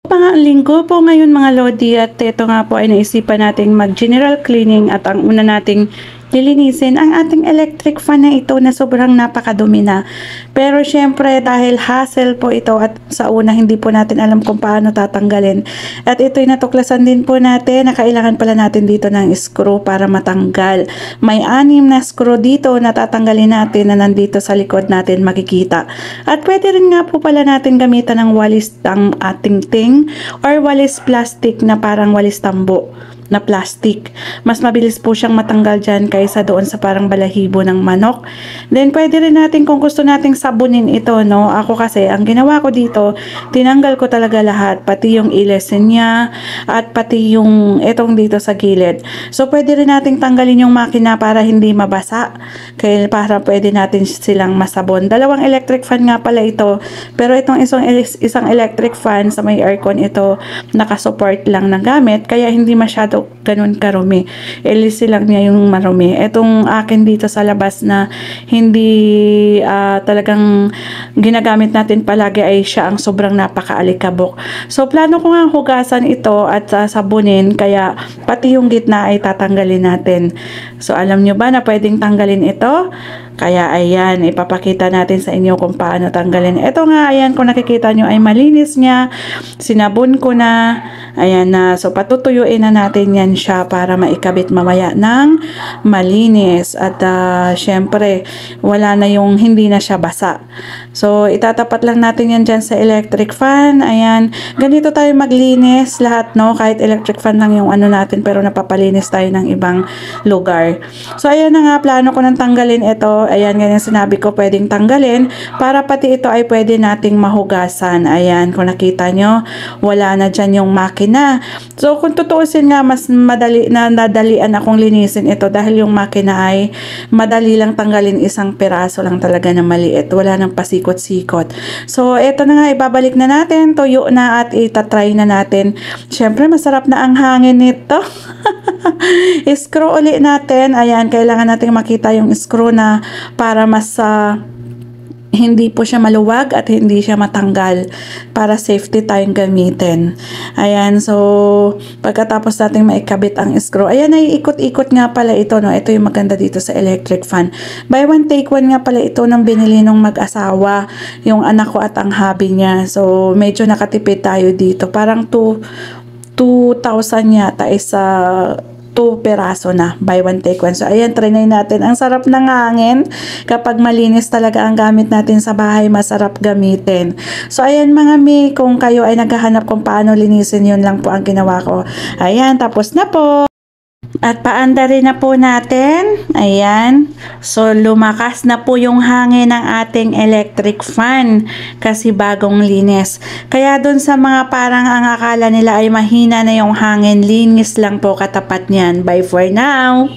Mga linggo po ngayon mga Lodi, at ito nga po ay naisipan nating mag general cleaning at ang una nating lilinisin ang ating electric fan na ito na sobrang napakadumi na. Pero syempre dahil hassle po ito at sa una hindi po natin alam kung paano tatanggalin. At ito'y natuklasan din po natin na kailangan pala natin dito ng screw para matanggal. May 6 na screw dito na tatanggalin natin na nandito sa likod natin makikita. At pwede rin nga po pala natin gamitan ng walis ang ating ting or walis plastic na parang walis tambo na plastic. Mas mabilis po siyang matanggal dyan kaysa doon sa parang balahibo ng manok. Then pwede rin natin kung gusto nating sabunin ito, no? Ako kasi ang ginawa ko dito, tinanggal ko talaga lahat, pati yung ilesen niya at pati yung itong dito sa gilid. So pwede rin nating tanggalin yung makina para hindi mabasa. Kaya para pwede natin silang masabon. Dalawang electric fan nga pala ito, pero itong isang electric fan sa may aircon ito nakasupport lang ng gamit, kaya hindi masyado ganun karumi. Ilisi lang niya yung marumi. Etong akin dito sa labas na hindi talagang ginagamit natin palagi ay siya ang sobrang napakaalikabok. So plano ko nga hugasan ito at sabunin, kaya pati yung gitna ay tatanggalin natin. So alam nyo ba na pwedeng tanggalin ito? Kaya ayan, ipapakita natin sa inyo kung paano tanggalin. Ito nga, ayan, kung nakikita nyo ay malinis niya. Sinabon ko na. Ayan na. So patutuyuin na natin yan siya para maikabit mamaya ng malinis. At syempre, wala na yung hindi na siya basa. So itatapat lang natin yan dyan sa electric fan. Ayan. Ganito tayo maglinis lahat, no? Kahit electric fan lang yung ano natin, pero napapalinis tayo ng ibang lugar. So ayan na nga, plano ko nang tanggalin ito. Ayan, ganyan sinabi ko, pwedeng tanggalin para pati ito ay pwede nating mahugasan. Ayan, kung nakita nyo, wala na dyan yung makina. So kung tutuusin nga, mas nadalian akong linisin ito dahil yung makina ay madali lang tanggalin, isang piraso lang talaga na maliit. Wala nang pasikot-sikot. So ito na nga, ibabalik na natin, tuyo na at itatry na natin. Syempre, masarap na ang hangin nito. Screw uli natin. Ayan, kailangan natin makita yung screw na para mas hindi po siya maluwag at hindi siya matanggal, para safety tayong gamitin. Ayan, so pagkatapos natin maikabit ang screw, ayan, ay ikot-ikot nga pala ito, no? Ito yung maganda dito sa electric fan. Buy one take one nga pala ito ng binili nung mag-asawa, yung anak ko at ang hubby niya. So medyo nakatipid tayo dito. Parang 2,000 yata is 2 peraso na, buy one take one. So ayan, try natin. Ang sarap ng hangin kapag malinis talaga ang gamit natin sa bahay, masarap gamitin. So ayan mga mi, kung kayo ay naghahanap kung paano linisin, yun lang po ang ginawa ko. Ayan, tapos na po. At paanda rin na po natin. Ayan. So, lumakas na po yung hangin ng ating electric fan kasi bagong linis. Kaya dun sa mga parang ang akala nila ay mahina na yung hangin, linis lang po katapat niyan. Bye for now!